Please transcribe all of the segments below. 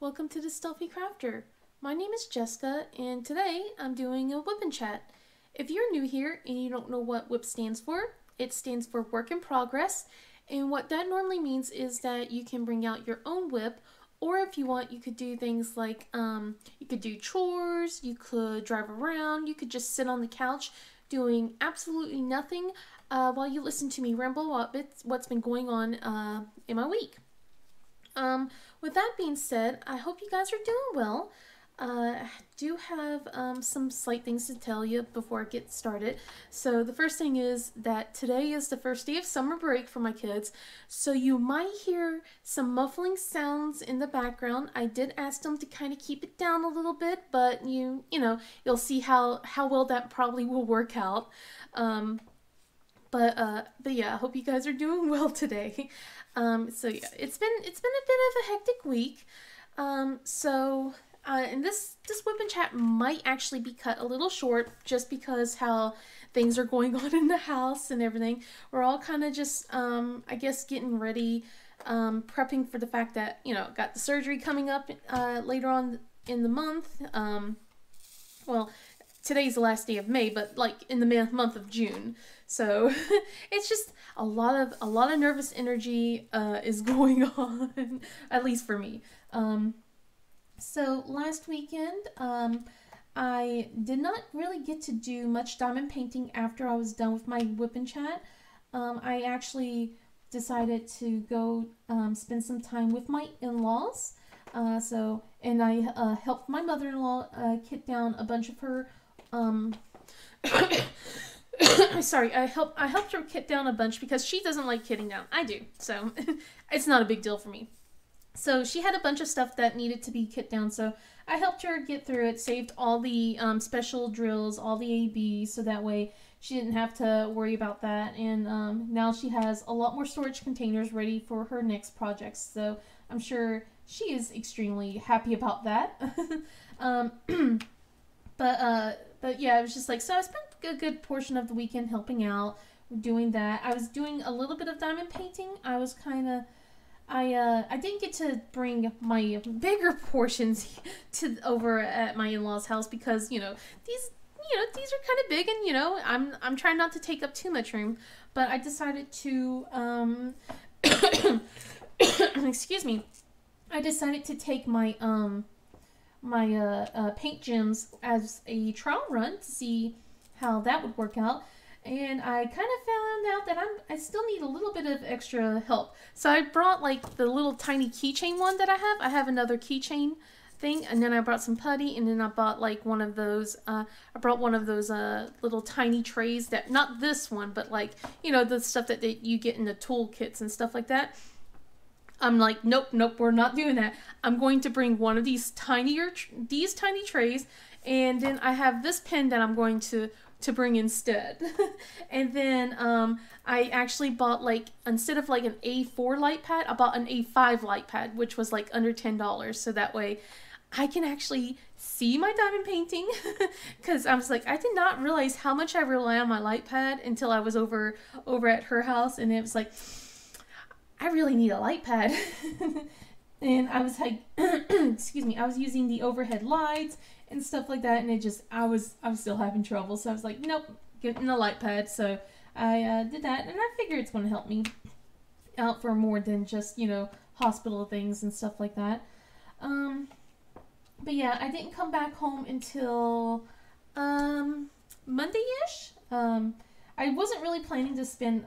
welcome to the Stealthy Crafter. My name is Jessica, and today I'm doing a Wip Chat. If you're new here and you don't know what Wip stands for, it stands for Work in Progress, and what that normally means is that you can bring out your own whip, or if you want, you could do things like, you could do chores, you could drive around, you could just sit on the couch doing absolutely nothing while you listen to me ramble about what's been going on in my week. With that being said, I hope you guys are doing well. I do have some slight things to tell you before I get started. So the first thing is that today is the first day of summer break for my kids, so you might hear some muffling sounds in the background. I did ask them to kind of keep it down a little bit, but you know, you'll see how well that probably will work out. But yeah, I hope you guys are doing well today. So yeah, it's been a bit of a hectic week. And this Wip Chat might actually be cut a little short just because how things are going on in the house and everything. We're all kind of just, I guess, getting ready, prepping for the fact that, you know, got the surgery coming up later on in the month. Well, today's the last day of May, but like in the month of June. So it's just a lot of nervous energy is going on, at least for me. So last weekend, I did not really get to do much diamond painting after I was done with my Wip Chat. I actually decided to go spend some time with my in-laws. And I helped my mother-in-law kit down a bunch of her sorry, I helped her kit down a bunch because she doesn't like kitting down. I do, so it's not a big deal for me. So she had a bunch of stuff that needed to be kit down, so I helped her get through it, saved all the special drills, all the ABs, so that way she didn't have to worry about that. And now she has a lot more storage containers ready for her next projects, so I'm sure she is extremely happy about that. But yeah, it was just like, so I spent a good portion of the weekend helping out, doing that. I was doing a little bit of diamond painting. I was kind of, I didn't get to bring my bigger portions over at my in-laws' house because, these are kind of big, and, I'm trying not to take up too much room, but I decided to, excuse me, I decided to take my, paint gems as a trial run to see how that would work out, and I kind of found out that I still need a little bit of extra help. So I brought like the little tiny keychain one that I have. I have another keychain thing, and then I brought some putty, and then I bought like one of those. I brought one of those little tiny trays that, not this one, but like the stuff that you get in the tool kits and stuff like that. I'm like, nope, we're not doing that. I'm going to bring one of these tiny trays, and then I have this pen that I'm going to bring instead. And then I actually bought, like, instead of like an A4 light pad, I bought an A5 light pad, which was like under $10, so that way I can actually see my diamond painting. Because I was like, I did not realize how much I rely on my light pad until I was over at her house, and it was like, I really need a light pad. And I was like, excuse me, I was using the overhead lights and stuff like that, and it just, I was still having trouble. So I was like, nope, getting a light pad. So I did that, and I figure it's going to help me out for more than just, hospital things and stuff like that. But yeah, I didn't come back home until Monday-ish. I wasn't really planning to spend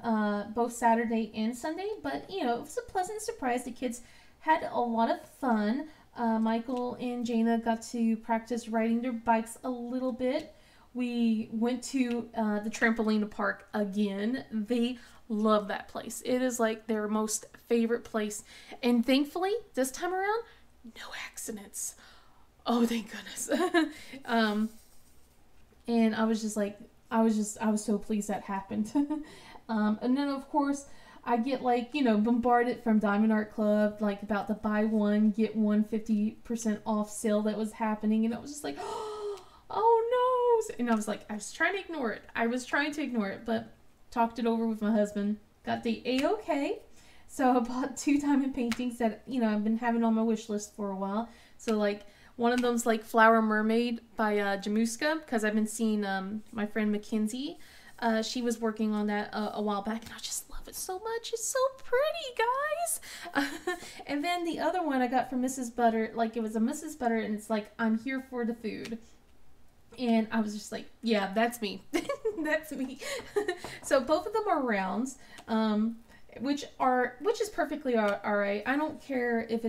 both Saturday and Sunday, but, it was a pleasant surprise. The kids had a lot of fun. Michael and Jana got to practice riding their bikes a little bit. We went to the trampoline park again. They love that place. It is like their most favorite place. And thankfully, this time around, no accidents. Oh, thank goodness. And I was just like, I was so pleased that happened. And then, of course, I get, like, bombarded from Diamond Art Club, like, about the buy one, get one 50% off sale that was happening. And I was just like, oh, no. And I was like, I was trying to ignore it. But talked it over with my husband. Got the A-okay. So I bought 2 diamond paintings that, I've been having on my wish list for a while. So like one of them's like Flower Mermaid by Jamuska, because I've been seeing my friend Mackenzie. She was working on that a while back, and I just love it so much. It's so pretty, guys. And then the other one I got from Mrs. Butter, like it was a Mrs. Butter, and it's like, I'm here for the food. And I was just like, yeah, that's me. That's me. So both of them are rounds, which is perfectly alright. I don't care if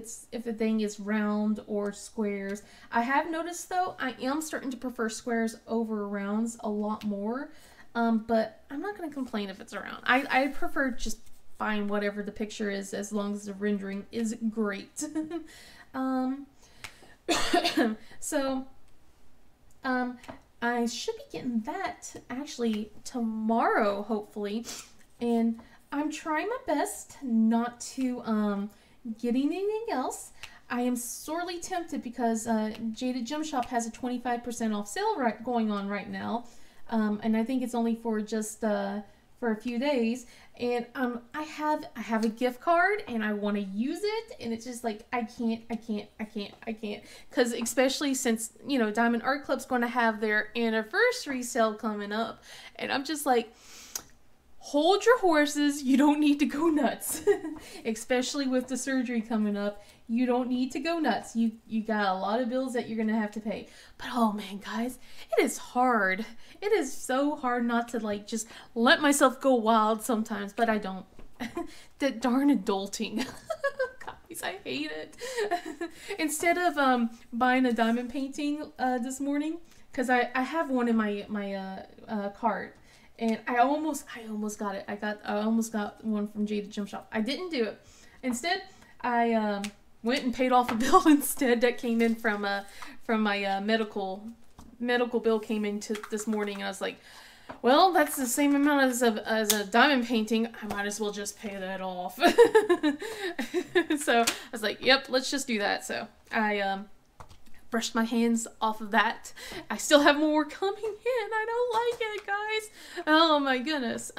a thing is round or squares. I have noticed though, I am starting to prefer squares over rounds a lot more. But I'm not going to complain if it's around. I prefer just buying whatever the picture is, as long as the rendering is great. So, I should be getting that actually tomorrow, hopefully. And I'm trying my best not to get anything else. I am sorely tempted because Jaded Gem Shop has a 25% off sale going on right now. And I think it's only for just for a few days. And I have a gift card and I want to use it, and it's just like I can't. Because especially since, you know, Diamond Art Club's going to have their anniversary sale coming up, and I'm just like, hold your horses. You don't need to go nuts. Especially with the surgery coming up, you don't need to go nuts. You got a lot of bills that you're going to have to pay. But oh man, guys, it is hard. It is so hard not to like just let myself go wild sometimes, but I don't. That darn adulting. Guys, I hate it. Instead of buying a diamond painting this morning, because I have one in my cart. And I almost got it. I almost got one from Jaded Gem Shop. I didn't do it. Instead, I went and paid off a bill instead that came in from my medical bill came in this morning, and I was like, well, that's the same amount as a diamond painting. I might as well just pay that off. So I was like, yep, let's just do that. So I brushed my hands off of that. I still have more coming in. I don't like it, guys. Oh my goodness.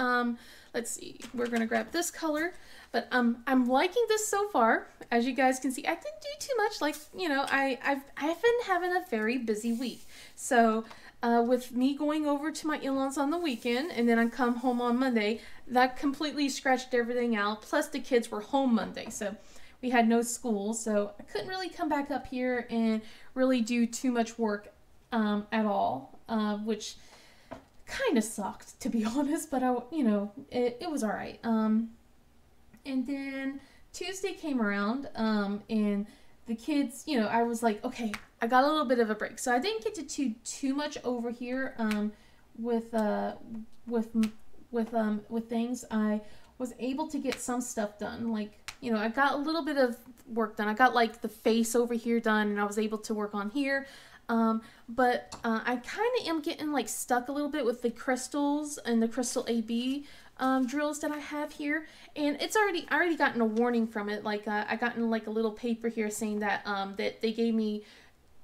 Let's see. We're gonna grab this color, but I'm liking this so far. As you guys can see, I didn't do too much. Like, you know, I've been having a very busy week. So with me going over to my in-laws on the weekend, and then I come home on Monday, that completely scratched everything out. Plus the kids were home Monday, so we had no school, so I couldn't really come back up here and really do too much work at all, which kind of sucked, to be honest, but it was all right. And then Tuesday came around, and the kids, you know, I was like, okay, I got a little bit of a break, so I didn't get to do too much over here with things. I was able to get some stuff done, like, you know, I got a little bit of work done. I got like the face over here done, and I was able to work on here. But I kind of am getting like stuck a little bit with the crystals and the crystal AB drills that I have here, and I already gotten a warning from it. Like I gotten like a little paper here saying that that they gave me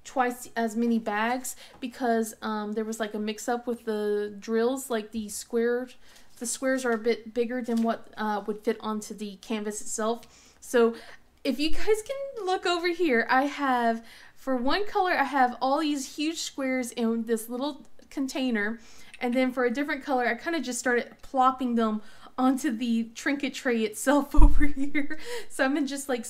twice as many bags because there was like a mix up with the drills. Like the squares are a bit bigger than what would fit onto the canvas itself. So if you guys can look over here, I have, for one color, I have all these huge squares in this little container. And then for a different color, I kind of just started plopping them onto the trinket tray itself over here. So I've been just like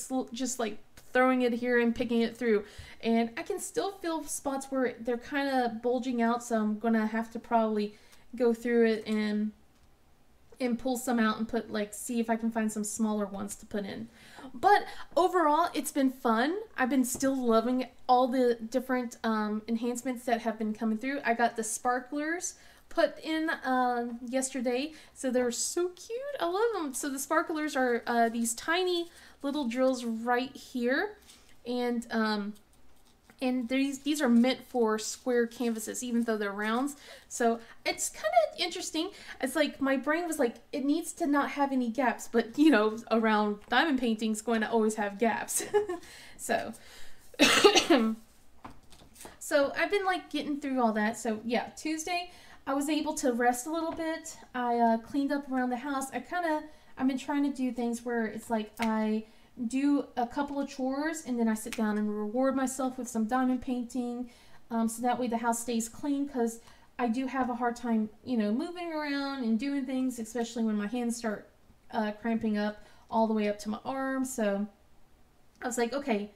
throwing it here and picking it through. And I can still feel spots where they're kind of bulging out. So I'm going to have to probably go through it and pull some out and put, like, see if I can find some smaller ones to put in. But overall, it's been fun. I've been still loving all the different enhancements that have been coming through. I got the sparklers put in yesterday, so they're so cute. I love them. So the sparklers are these tiny little drills right here, and these are meant for square canvases, even though they're rounds. So it's kind of interesting. It's like my brain was like, it needs to not have any gaps, but you know, around diamond painting is going to always have gaps. So so I've been like getting through all that. So yeah, Tuesday I was able to rest a little bit. I cleaned up around the house. I've been trying to do things where it's like I do a couple of chores, and then I sit down and reward myself with some diamond painting, so that way the house stays clean, because I do have a hard time, moving around and doing things, especially when my hands start cramping up all the way up to my arms. So I was like, okay,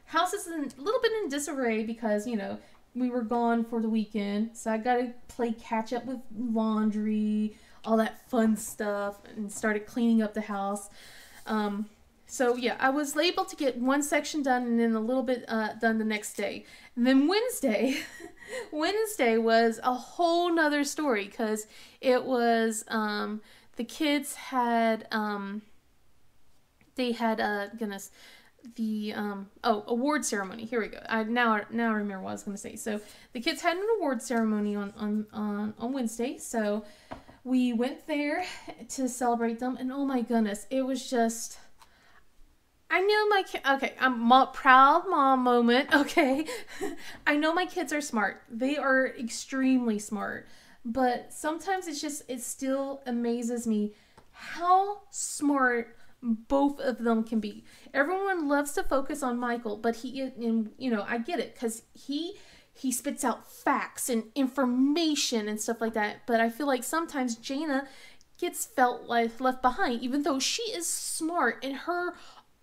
house is a little bit in disarray because, we were gone for the weekend. So I got to play catch up with laundry, all that fun stuff, and started cleaning up the house. So yeah, I was able to get one section done and then a little bit done the next day. And then Wednesday, Wednesday was a whole nother story, because it was, the kids had, they had, goodness, the award ceremony. Here we go. Now I remember what I was going to say. So the kids had an award ceremony on Wednesday. So we went there to celebrate them, and oh my goodness, it was just, I know my kid. Okay, I'm proud mom moment. Okay, I know my kids are smart. They are extremely smart, but sometimes it still amazes me how smart both of them can be. Everyone loves to focus on Michael, but I get it, because he spits out facts and information and stuff like that. But I feel like sometimes Jana gets felt like left behind, even though she is smart in her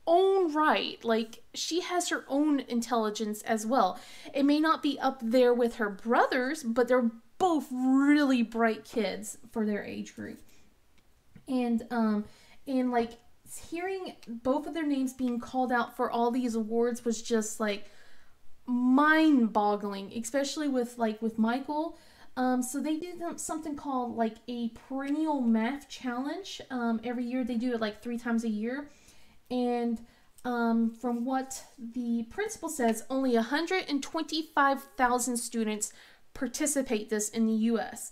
own right. Like, she has her own intelligence as well. It may not be up there with her brothers, but they're both really bright kids for their age group. And like, hearing both of their names being called out for all these awards was just like mind-boggling, especially with Michael. So they did something called like a perennial math challenge. Every year they do it like 3 times a year. And from what the principal says, only 125,000 students participate this in the U.S.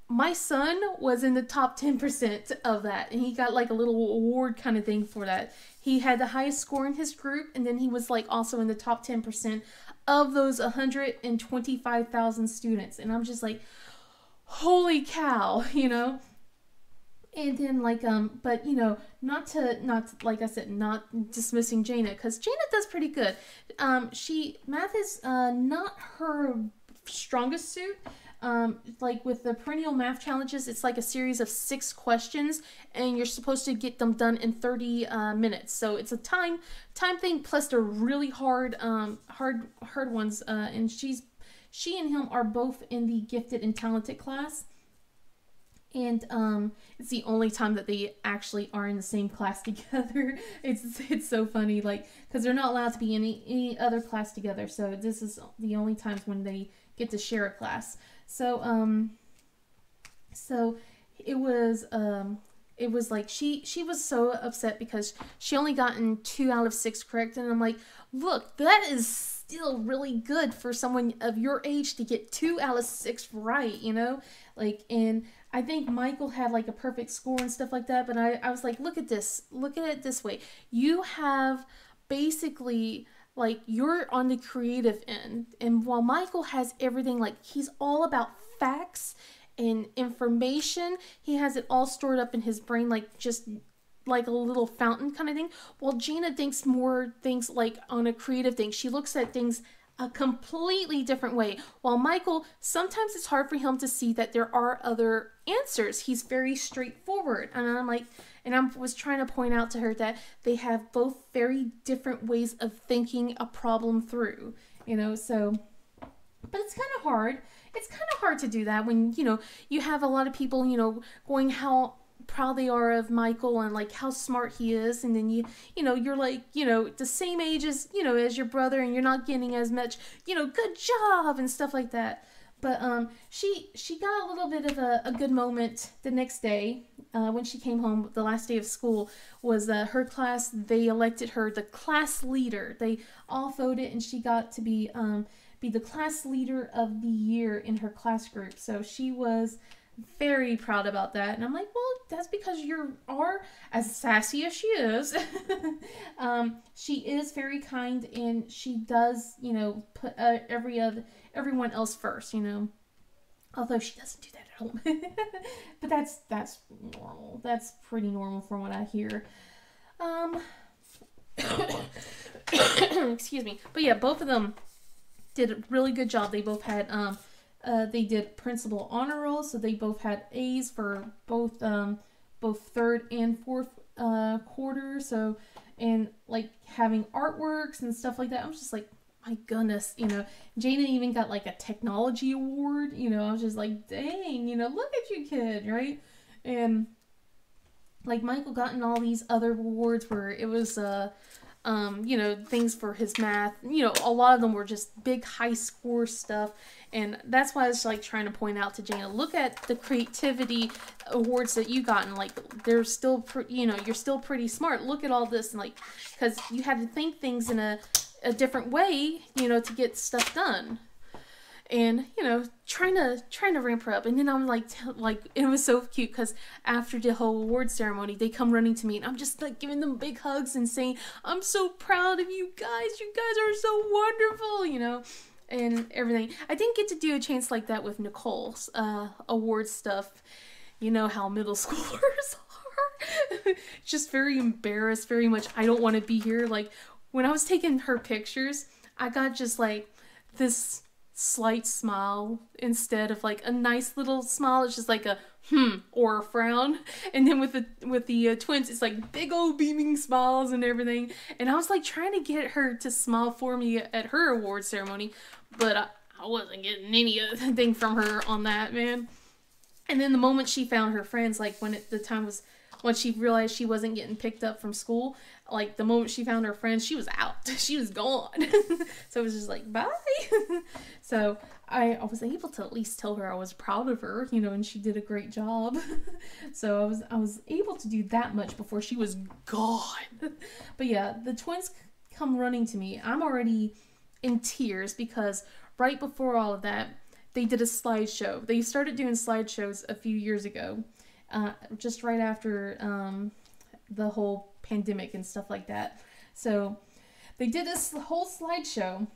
My son was in the top 10% of that, and he got like a little award kind of thing for that. He had the highest score in his group, and then he was like also in the top 10% of those 125,000 students. And I'm just like, holy cow, And then but not like I said, not dismissing Jana, because Jana does pretty good. Math is not her strongest suit. Like with the perennial math challenges, it's like a series of 6 questions, and you're supposed to get them done in 30 minutes. So it's a time thing, plus they're really hard ones. And she and him are both in the gifted and talented class. And it's the only time that they actually are in the same class together. It's so funny, like, because they're not allowed to be in any other class together. So this is the only times when they get to share a class. So it was like she was so upset because she only gotten 2 out of 6 correct, and I'm like, look, that is still really good for someone of your age to get 2 out of 6 right, like. And I think Michael had like a perfect score and stuff like that, but I was like, look at it this way. You have basically, like, you're on the creative end, and while Michael has everything, like, he's all about facts and information. He has it all stored up in his brain, like, just like a little fountain kind of thing. While Jana thinks more things like on a creative thing. She looks at things a completely different way. While Michael, sometimes it's hard for him to see that there are other answers. He's very straightforward. And I'm like, and I was trying to point out to her that they have both very different ways of thinking a problem through, so, but it's kind of hard. It's kind of hard to do that when, you have a lot of people, going how proud they are of Michael and like how smart he is, and then you're like, the same age as as your brother, and you're not getting as much, good job and stuff like that. But she got a little bit of a good moment the next day when she came home. The last day of school was her class. They elected her the class leader. They all voted, and she got to be the class leader of the year in her class group. So she was very proud about that. And I'm like, well, that's because you are as sassy as she is. She is very kind, and she does, put everyone else first, although she doesn't do that at home. But that's normal. That's pretty normal from what I hear. Excuse me. But yeah, both of them did a really good job. They both had they did principal honor roll, so they both had A's for both third and fourth quarter. So, and like having artworks and stuff like that. I'm just like, my goodness, you know, Jana even got like a technology award. You know, I was just like, dang, you know, look at you, kid, right? And like Michael gotten all these other awards where it was you know, things for his math. You know, a lot of them were just big high score stuff. And that's why I was like trying to point out to Jana, look at the creativity awards that you gotten. Like, they're still, you know, you're still pretty smart. Look at all this. And like, because you had to think things in a different way, you know, to get stuff done. And, you know, trying to ramp her up. And then I'm like, it was so cute because after the whole award ceremony, they come running to me and I'm just like giving them big hugs and saying, I'm so proud of you guys. You guys are so wonderful, you know, and everything. I didn't get to do a chance like that with Nicole's award stuff. You know how middle schoolers are. Just very embarrassed, very much, I don't want to be here. Like, when I was taking her pictures, I got just like this slight smile instead of like a nice little smile. It's just like a or a frown. And then with the twins, it's like big old beaming smiles and everything. And I was like trying to get her to smile for me at her award ceremony, but I wasn't getting anything from her on that, man. And then the moment she found her friends, like when she realized she wasn't getting picked up from school, like the moment she found her friends, she was out. She was gone. So it was just like, bye. So I was able to at least tell her I was proud of her, you know, and she did a great job. So I was able to do that much before she was gone. But yeah, the twins come running to me. I'm already in tears because right before all of that, they did a slideshow. They started doing slideshows a few years ago. Just right after the whole pandemic and stuff like that. So they did this whole slideshow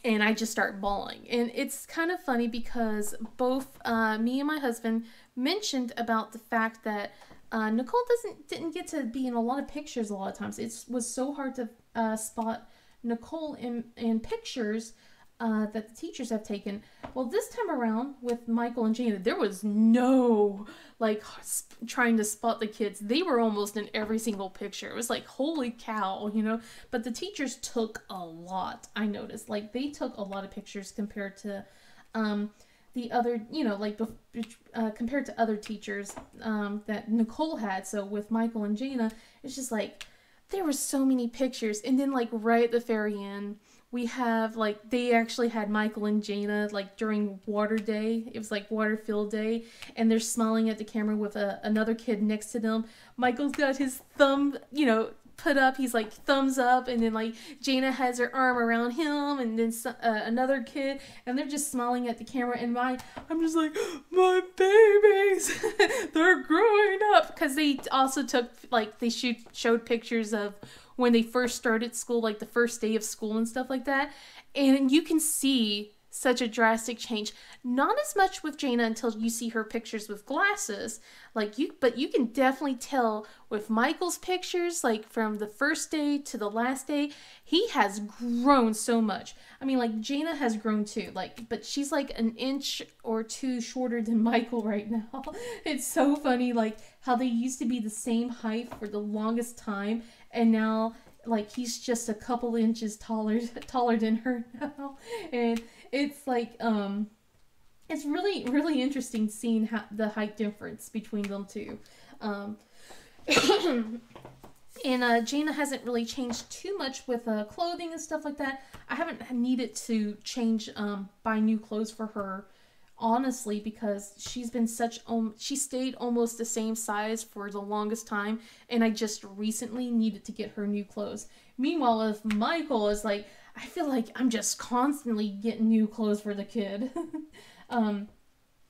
and I just start bawling. And it's kind of funny because both me and my husband mentioned about the fact that Nicole didn't get to be in a lot of pictures a lot of times. It was so hard to spot Nicole in pictures that the teachers have taken. Well, this time around with Michael and Jana, there was no like trying to spot the kids. They were almost in every single picture. It was like, holy cow, you know. But the teachers took a lot. I noticed, like, they took a lot of pictures compared to the other, you know, like compared to other teachers that Nicole had. So with Michael and Jana, it's just like there were so many pictures. And then like right at the very end, we have, like, they actually had Michael and Jana, like, during water day. It was, like, water field day. And they're smiling at the camera with another kid next to them. Michael's got his thumb, you know, put up. He's, like, thumbs up. And then, like, Jana has her arm around him. And then another kid. And they're just smiling at the camera. And I'm just like, my babies. They're growing up. Because they also took, like, they showed pictures of when they first started school, like the first day of school and stuff like that. And you can see such a drastic change. Not as much with Jana until you see her pictures with glasses. But you can definitely tell with Michael's pictures, like from the first day to the last day, he has grown so much. I mean, like, Jana has grown too, like, but she's like an inch or two shorter than Michael right now. It's so funny, like, how they used to be the same height for the longest time, and now, like, he's just a couple inches taller than her now. And it's like, it's really, really interesting seeing how the height difference between them two. And Jana hasn't really changed too much with clothing and stuff like that. I haven't needed to change, buy new clothes for her, honestly, because she's been she stayed almost the same size for the longest time, and I just recently needed to get her new clothes. Meanwhile, if Michael is like, I feel like I'm just constantly getting new clothes for the kid.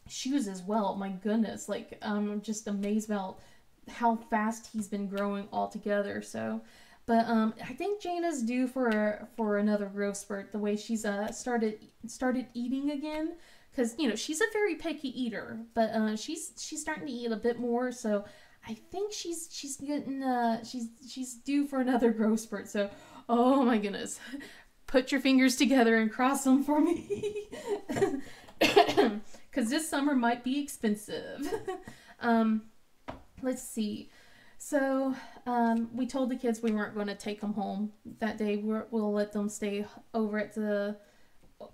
Shoes as well, my goodness, like, I'm just amazed about how fast he's been growing altogether. So, but I think Jana's due for another growth spurt, the way she's started eating again. Because, you know, she's a very picky eater, but she's starting to eat a bit more, so I think she's getting she's due for another growth spurt. So, oh my goodness, put your fingers together and cross them for me, because this summer might be expensive. Let's see. So we told the kids we weren't going to take them home that day. We'll let them stay over at the.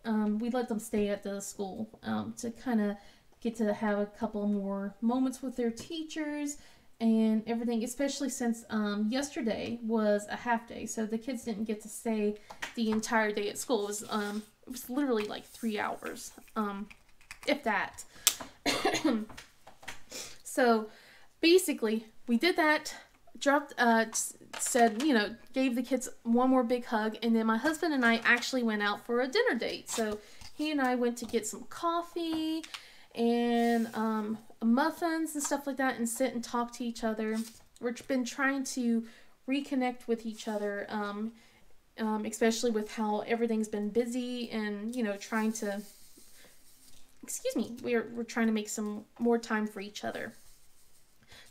We let them stay at the school to kind of get to have a couple more moments with their teachers and everything, especially since yesterday was a half day, so the kids didn't get to stay the entire day at school. It was literally like 3 hours, if that. So basically, we did that, said, gave the kids one more big hug, and then my husband and I actually went out for a dinner date. So he and I went to get some coffee and muffins and stuff like that, and sit and talk to each other. We've been trying to reconnect with each other, especially with how everything's been busy, and trying to, we're trying to make some more time for each other.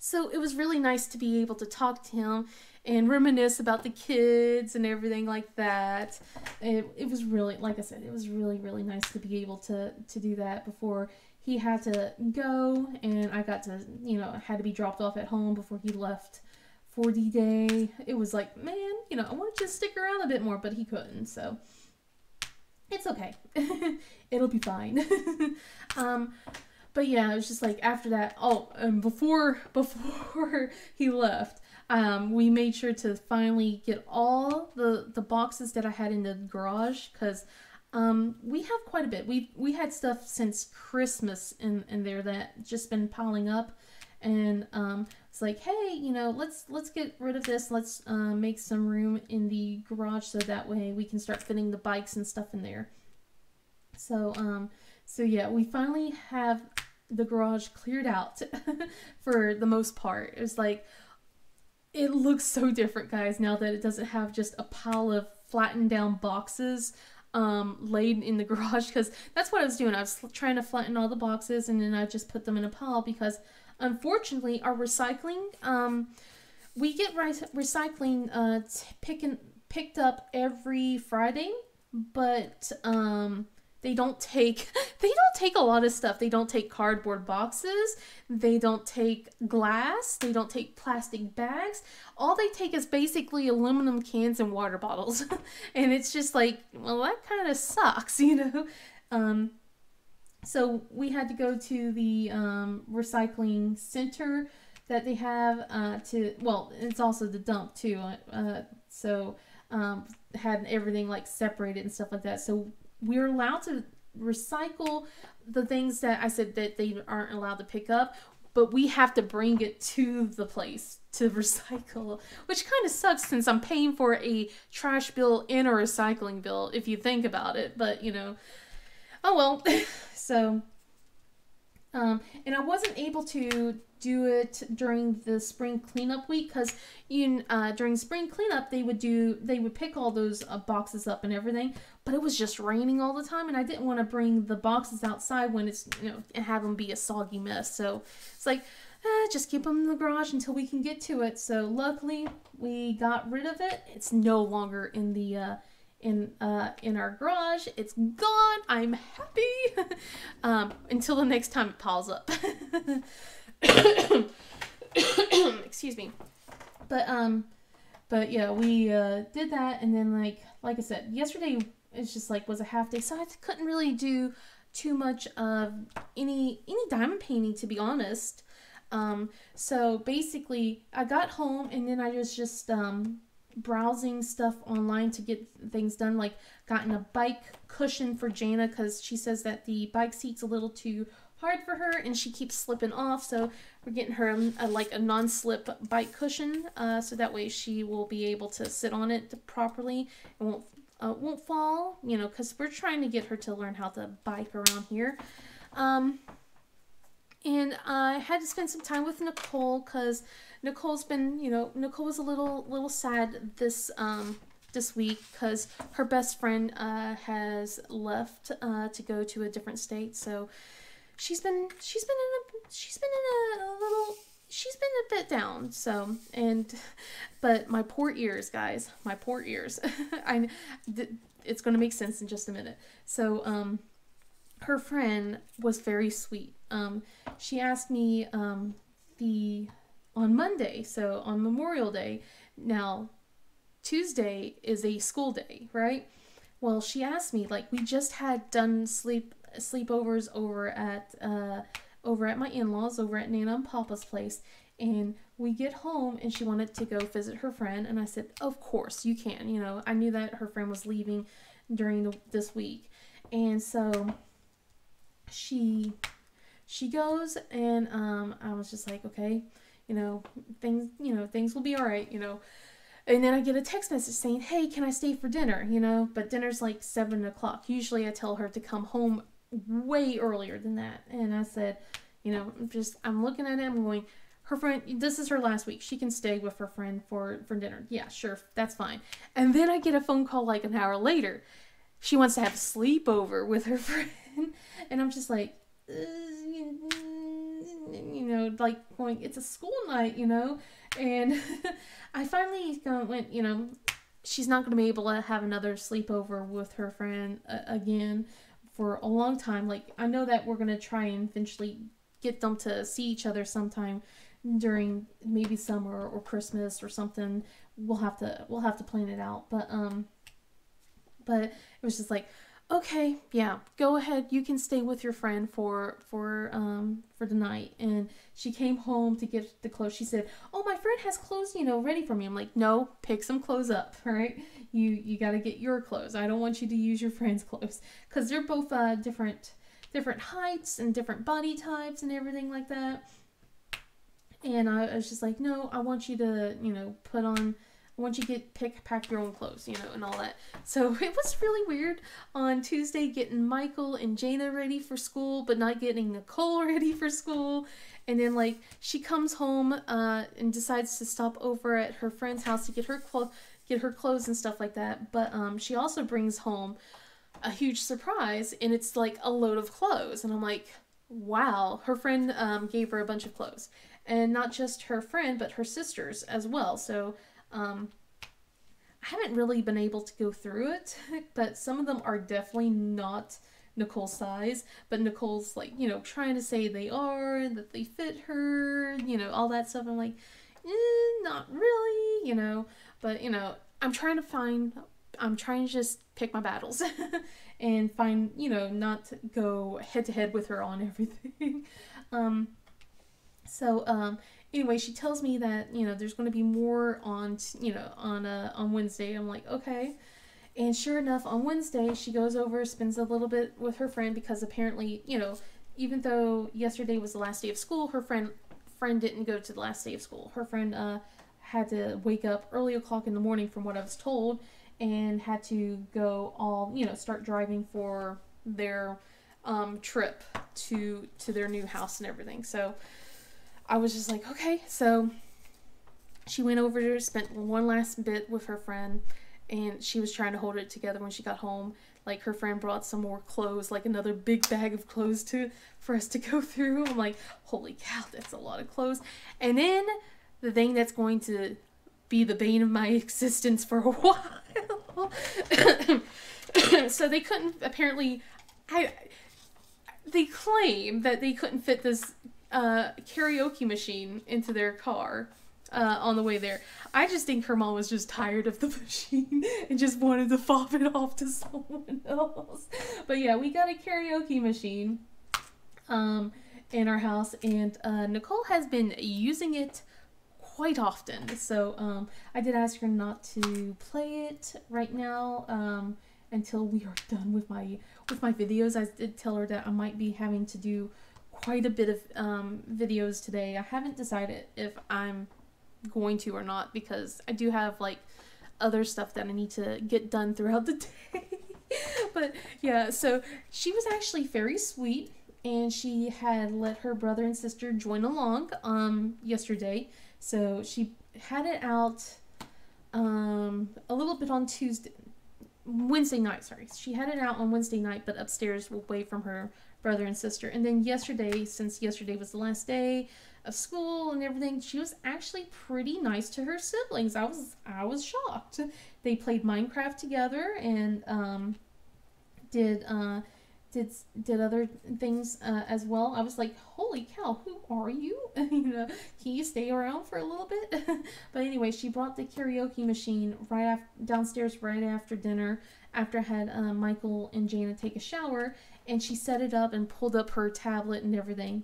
So it was really nice to be able to talk to him and reminisce about the kids and everything like that. It was really, like I said, it was really, really nice to be able to do that before he had to go, and I got to, had to be dropped off at home before he left for the day. It was like, man, I wanted to stick around a bit more, but he couldn't, so it's okay. It'll be fine. But yeah, it was just like after that. Oh, and before he left, we made sure to finally get all the boxes that I had in the garage, because we have quite a bit. We had stuff since Christmas in there that just been piling up, and it's like, hey, let's get rid of this. Let's make some room in the garage so that way we can start fitting the bikes and stuff in there. So yeah, we finally have the garage cleared out for the most part. It was like, it looks so different, guys, now that it doesn't have just a pile of flattened down boxes laid in the garage, because that's what I was doing. I was trying to flatten all the boxes, and then I just put them in a pile, because unfortunately our recycling, we get recycling picked up every Friday, but they don't take a lot of stuff. They don't take cardboard boxes. They don't take glass. They don't take plastic bags. All they take is basically aluminum cans and water bottles. And it's just like, well, that kind of sucks, So we had to go to the recycling center that they have well, it's also the dump too. Had everything like separated and stuff like that. So we're allowed to recycle the things that I said that they aren't allowed to pick up, but we have to bring it to the place to recycle, which kind of sucks since I'm paying for a trash bill and a recycling bill, if you think about it. But, oh well. So, and I wasn't able to do it during the spring cleanup week, because during spring cleanup they would pick all those boxes up and everything, but it was just raining all the time, and I didn't want to bring the boxes outside when it's and have them be a soggy mess. So it's like, just keep them in the garage until we can get to it. So luckily we got rid of it. It's no longer in the in our garage. It's gone. I'm happy. Until the next time it piles up. Excuse me. But yeah, we did that, and then like I said, yesterday it's just was a half day, so I couldn't really do too much of any diamond painting, to be honest. So basically I got home, and then I was just browsing stuff online to get things done, gotten a bike cushion for Jana, because she says that the bike seat's a little too hard for her and she keeps slipping off, so we're getting her a non-slip bike cushion, so that way she will be able to sit on it properly and won't fall, because we're trying to get her to learn how to bike around here. And I had to spend some time with Nicole, because Nicole's been, Nicole was a little sad this week, because her best friend has left to go to a different state. So she's been in a she's been a bit down. So, but my poor ears, guys, my poor ears. It's going to make sense in just a minute. So, her friend was very sweet. She asked me on Monday, so on Memorial Day. Now, Tuesday is a school day, right? Well, she asked me, like, we just had done sleepovers over at my in-laws, over at Nana and Papa's place, and we get home and she wanted to go visit her friend, and I said, of course you can. You know, I knew that her friend was leaving during this week, and so she goes, and I was just like, okay, things will be all right, And then I get a text message saying, hey, can I stay for dinner? But dinner's like 7 o'clock. Usually I tell her to come home way earlier than that. And I said, I'm looking at it, I'm going, her friend, this is her last week. She can stay with her friend for dinner. Yeah, sure, that's fine. And then I get a phone call like an hour later. She wants to have a sleepover with her friend. And I'm just like, like going, it's a school night, And I finally went, she's not going to be able to have another sleepover with her friend again for a long time. Like, I know that we're going to try and eventually get them to see each other sometime during maybe summer or Christmas or something. We'll have to plan it out. But it was just like, okay, yeah, go ahead. You can stay with your friend for the night. And she came home to get the clothes. She said, "Oh, my friend has clothes, ready for me." I'm like, "No, pick some clothes up, all right? You got to get your clothes. I don't want you to use your friend's clothes because they're both different heights and different body types and everything like that." And I was just like, "No, I want you to, put on." Once you pack your own clothes, and all that. So it was really weird on Tuesday getting Michael and Jaina ready for school, but not getting Nicole ready for school. And then, like, she comes home and decides to stop over at her friend's house to get her clothes and stuff like that. But she also brings home a huge surprise, and it's like a load of clothes. And I'm like, wow. Her friend gave her a bunch of clothes. And not just her friend, but her sisters as well. So I haven't really been able to go through it, but some of them are definitely not Nicole's size, but Nicole's like, trying to say they are, and that they fit her, all that stuff. I'm like, not really, but, I'm trying to just pick my battles and find, not to go head to head with her on everything. Anyway, she tells me that, there's going to be more on Wednesday. I'm like, okay. And sure enough, on Wednesday, she goes over, spends a little bit with her friend because apparently, even though yesterday was the last day of school, her friend didn't go to the last day of school. Her friend had to wake up early o'clock in the morning from what I was told, and had to go start driving for their trip to their new house and everything. So I was just like, okay. So she went over there, spent one last bit with her friend, and she was trying to hold it together when she got home. Like, her friend brought some more clothes, like another big bag of clothes for us to go through. I'm like, holy cow, that's a lot of clothes. And then the thing that's going to be the bane of my existence for a while. So they couldn't, apparently, they claim that they couldn't fit this karaoke machine into their car on the way there. I just think her mom was just tired of the machine and just wanted to fob it off to someone else. But yeah, we got a karaoke machine in our house, and Nicole has been using it quite often. So I did ask her not to play it right now until we are done with my videos. I did tell her that I might be having to do quite a bit of videos today. I haven't decided if I'm going to or not, because I do have like other stuff that I need to get done throughout the day. But yeah, so she was actually very sweet, and she had let her brother and sister join along yesterday. So she had it out a little bit on Wednesday night, sorry. She had it out on Wednesday night, but upstairs away from her brother and sister. And then yesterday, since yesterday was the last day of school and everything, she was actually pretty nice to her siblings. I was shocked. They played Minecraft together and did did other things as well. I was like, holy cow, who are you? You know, can you stay around for a little bit? But anyway, she brought the karaoke machine downstairs right after dinner, after I had Michael and Jana take a shower, and she set it up and pulled up her tablet and everything,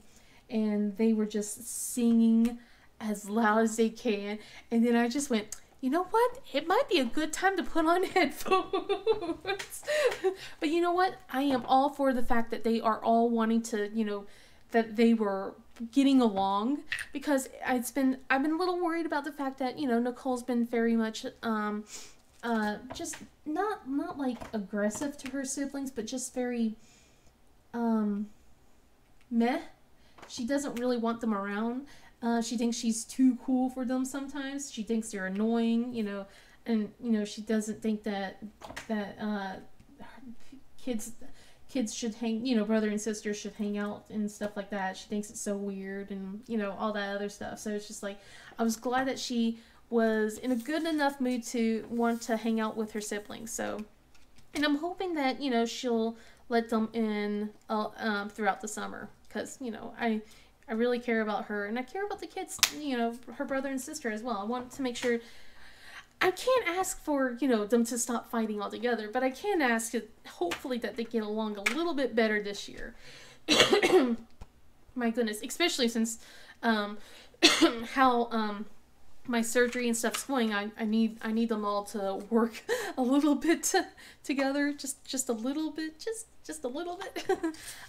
and they were just singing as loud as they can. And then I just went, you know what? It might be a good time to put on headphones. But you know what? I am all for the fact that they are all wanting to, you know, that they were getting along, because I've been a little worried about the fact that, you know, Nicole's been very much just not like aggressive to her siblings, but just very meh. She doesn't really want them around. She thinks she's too cool for them sometimes. She thinks they're annoying, you know, and, you know, she doesn't think that kids should hang, you know, brother and sister should hang out and stuff like that. She thinks it's so weird and, you know, all that other stuff. So it's just like, I was glad that she was in a good enough mood to want to hang out with her siblings. So, and I'm hoping that, you know, she'll let them in throughout the summer, because, you know, I really care about her, and I care about the kids, you know, her brother and sister as well. I want to make sure, I can't ask for, you know, them to stop fighting altogether, but I can ask, hopefully, that they get along a little bit better this year. My goodness, especially since how my surgery and stuff's going. I need them all to work a little bit together, just a little bit, just a little bit.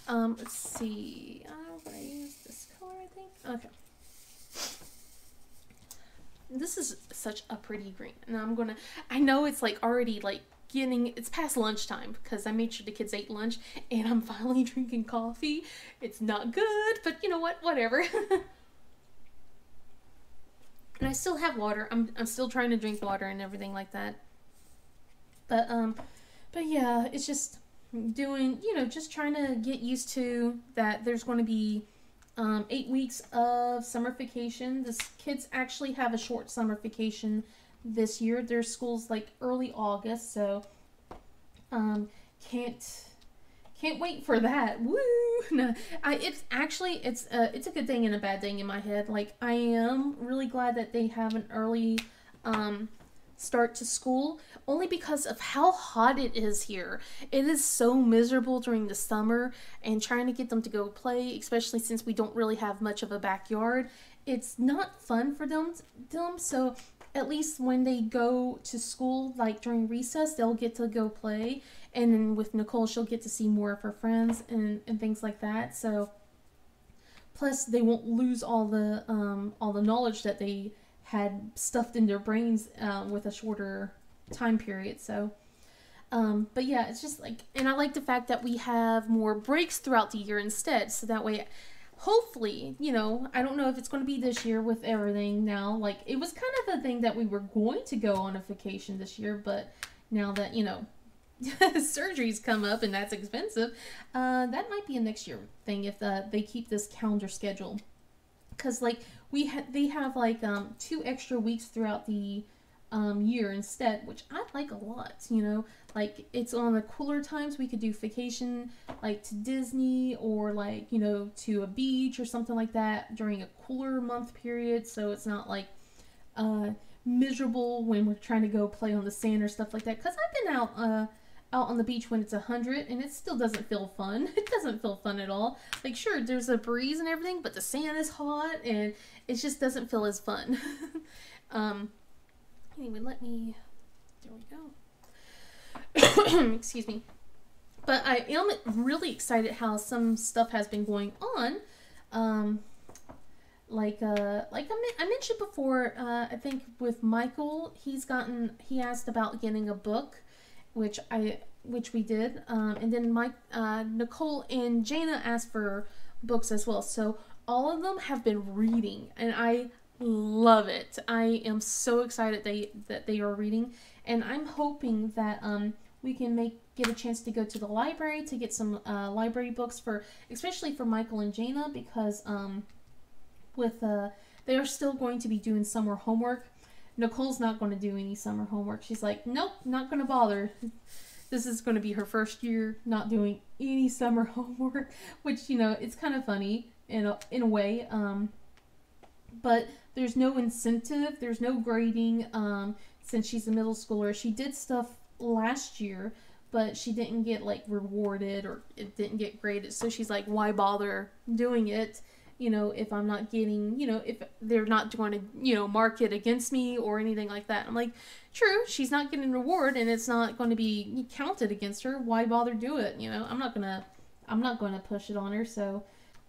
Let's see. I'm gonna use this color, I think. Okay. This is such a pretty green, and I know it's like already like it's past lunchtime, because I made sure the kids ate lunch, and I'm finally drinking coffee. It's not good, but you know what? Whatever. And I still have water. I'm still trying to drink water and everything like that. But yeah, it's just doing, you know, just trying to get used to that there's going to be 8 weeks of summer vacation. The kids actually have a short summer vacation this year. Their school's like early August, so can't wait for that. Woo! No, it's a good thing and a bad thing in my head. Like, I am really glad that they have an early start to school, only because of how hot it is here. It is so miserable during the summer, and trying to get them to go play, especially since we don't really have much of a backyard, it's not fun for them. So at least when they go to school, like during recess, they'll get to go play. And then with Nicole, she'll get to see more of her friends and things like that. So, plus they won't lose all the knowledge that they had stuffed in their brains with a shorter time period. So, but yeah, it's just like, and I like the fact that we have more breaks throughout the year instead. So that way, hopefully, you know, I don't know if it's going to be this year with everything now. Like, it was kind of a thing that we were going to go on a vacation this year, but now that, you know, surgeries come up and that's expensive, that might be a next year thing if they keep this calendar schedule. Because, like, they have, like, 2 extra weeks throughout the year instead, which I like a lot, you know. Like, it's on the cooler times, we could do vacation, like, to Disney, or, like, you know, to a beach or something like that during a cooler month period, so it's not, like, miserable when we're trying to go play on the sand or stuff like that. Because I've been out on the beach when it's 100, and it still doesn't feel fun. It doesn't feel fun at all. Like, sure, there's a breeze and everything, but the sand is hot, and it just doesn't feel as fun. Anyway, there we go. Excuse me. But I am really excited how some stuff has been going on. Like I mentioned before, I think with Michael, he asked about getting a book, which we did, and then Nicole and Jana asked for books as well. So all of them have been reading, and I love it. I am so excited that they are reading, and I'm hoping that we can make get a chance to go to the library to get some library books for, especially for Michael and Jaina, because with they are still going to be doing summer homework. Nicole's not going to do any summer homework. She's like, nope, not going to bother. This is going to be her first year not doing any summer homework, which, you know, it's kind of funny in a way. But there's no incentive. There's no grading since she's a middle schooler. She did stuff last year, but she didn't get, like, rewarded, or it didn't get graded. So she's like, why bother doing it? You know, if I'm not getting, you know, if they're not going to, you know, mark it against me or anything like that. I'm like, true, she's not getting a reward and it's not going to be counted against her. Why bother do it? You know, I'm not going to push it on her. So,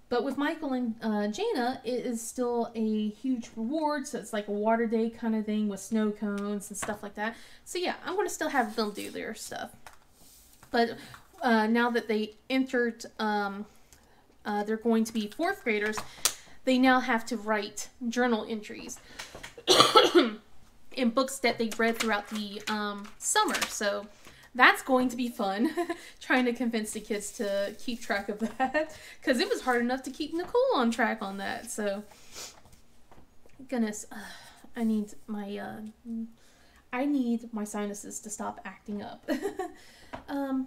but with Michael and Jaina, it is still a huge reward. So it's like a water day kind of thing with snow cones and stuff like that. So yeah, I'm going to still have them do their stuff. But now that they entered, they're going to be fourth graders, they now have to write journal entries in books that they read throughout the summer. So that's going to be fun, trying to convince the kids to keep track of that, because it was hard enough to keep Nicole on track on that. So, goodness, I need my sinuses to stop acting up.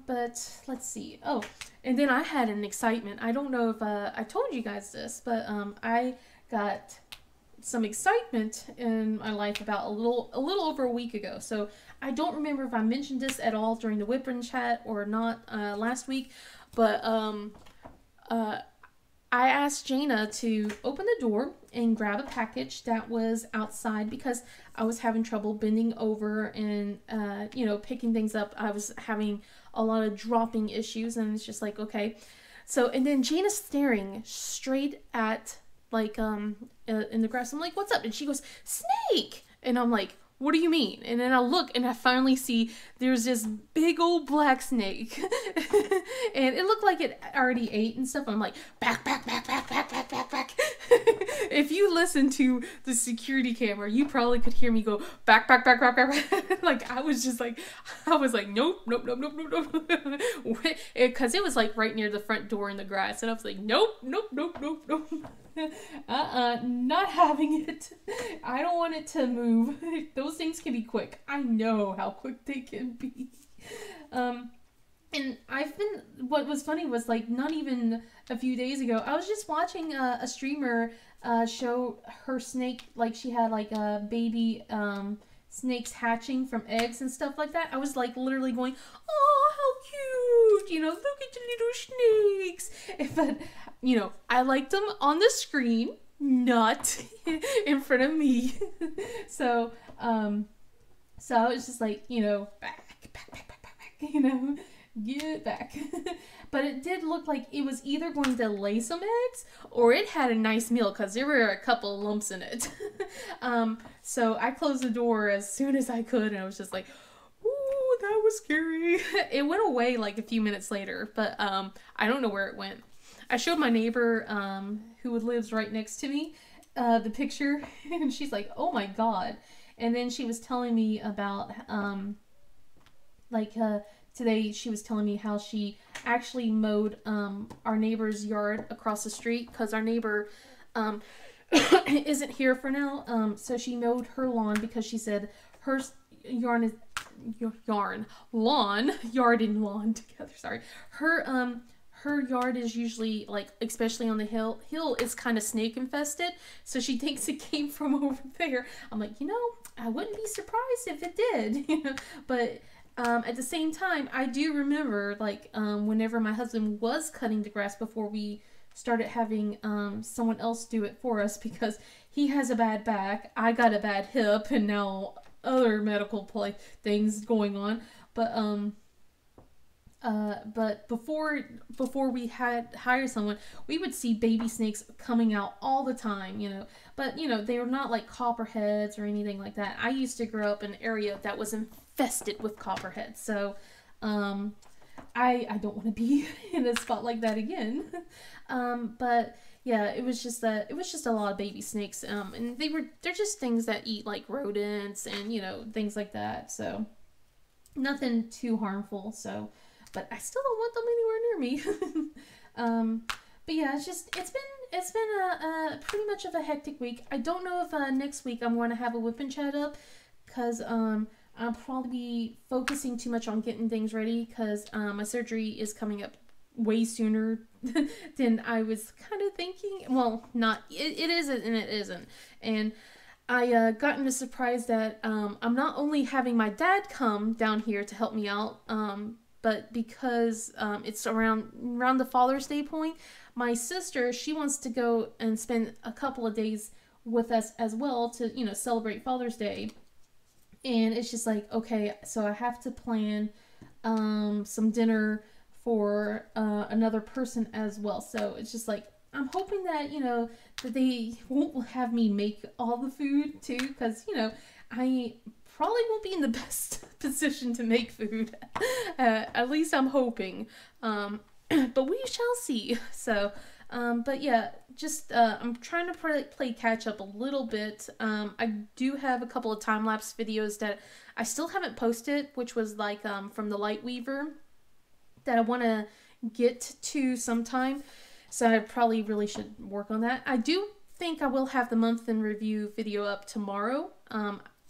But let's see. Oh, and then I had an excitement. I don't know if I told you guys this, but I got some excitement in my life about a little over a week ago. So I don't remember if I mentioned this at all during the Wip Chat or not last week, but I asked Jaina to open the door and grab a package that was outside, because I was having trouble bending over and, you know, picking things up. I was having a lot of dropping issues, and it's just like, okay. So, and then Jaina's staring straight at, like, in the grass. I'm like, what's up? And she goes, snake! And I'm like, what do you mean? And then I look and I finally see there's this big old black snake. And it looked like it already ate and stuff. I'm like, back, back, back, back, back, back, back, back. If you listen to the security camera, you probably could hear me go back, back, back, back, back. Like, I was like, nope, nope, nope, nope, nope, nope. Because it was like right near the front door in the grass. And I was like, nope, nope, nope, nope, nope. Not having it. I don't want it to move. Those things can be quick. I know how quick they can be. And what was funny was, like, not even a few days ago, I was just watching a streamer show her snake, like, she had, like, a baby snakes hatching from eggs and stuff like that. I was, like, literally going, oh, how cute, you know, look at the little snakes. But, you know, I liked them on the screen, not in front of me. So I was just like, you know, back, you know, get back. But it did look like it was either going to lay some eggs or it had a nice meal, because there were a couple lumps in it. So I closed the door as soon as I could, and I was just like, ooh, that was scary. It went away like a few minutes later, but I don't know where it went. I showed my neighbor, who lives right next to me, the picture, and she's like, oh my god. And then she was telling me about, today she was telling me how she actually mowed our neighbor's yard across the street, because our neighbor isn't here for now. So she mowed her lawn because she said her yard and lawn together. Sorry. Her yard is usually, like, especially on the hill is kind of snake infested. So she thinks it came from over there. I'm like, you know, I wouldn't be surprised if it did, you know, but at the same time, I do remember, like, whenever my husband was cutting the grass before we started having someone else do it for us, because he has a bad back, I got a bad hip, and now other medical things going on. But before we had hired someone, we would see baby snakes coming out all the time, you know. But, you know, they were not like copperheads or anything like that. I used to grow up in an area that was infested with copperheads, so I don't want to be in a spot like that again. But yeah, it was just a lot of baby snakes, and they're just things that eat, like, rodents and, you know, things like that. So nothing too harmful. So but I still don't want them anywhere near me. But yeah, it's been a pretty much of a hectic week. I don't know if next week I'm going to have a Whip Chat up, because I'll probably be focusing too much on getting things ready, because my surgery is coming up way sooner than I was kind of thinking. Well, not it isn't, and it isn't. And I gotten a surprise that I'm not only having my dad come down here to help me out, but because it's around the Father's Day point, my sister, she wants to go and spend a couple of days with us as well to, you know, celebrate Father's Day. And it's just like, okay, so I have to plan some dinner for another person as well. So it's just like, I'm hoping that, you know, that they won't have me make all the food too, because, you know, I probably won't be in the best position to make food. At least I'm hoping. But we shall see. So, but yeah, just I'm trying to play catch up a little bit. I do have a couple of time-lapse videos that I still haven't posted, which was like from the Light Weaver, that I want to get to sometime. So I probably really should work on that. I do think I will have the month in review video up tomorrow.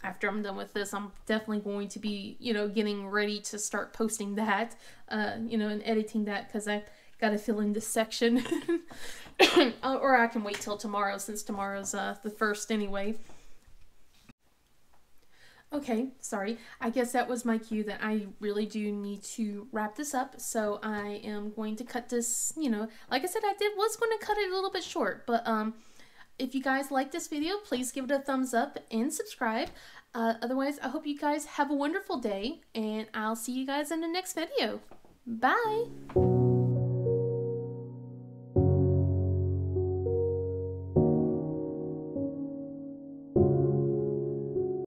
After I'm done with this, I'm definitely going to be, you know, getting ready to start posting that, you know, and editing that, because I got to fill in this section. Or I can wait till tomorrow, since tomorrow's the 1st anyway. Okay, sorry. I guess that was my cue that I really do need to wrap this up. So I am going to cut this, you know, like I said, was going to cut it a little bit short, but if you guys like this video, please give it a thumbs up and subscribe. Otherwise, I hope you guys have a wonderful day, and I'll see you guys in the next video. Bye!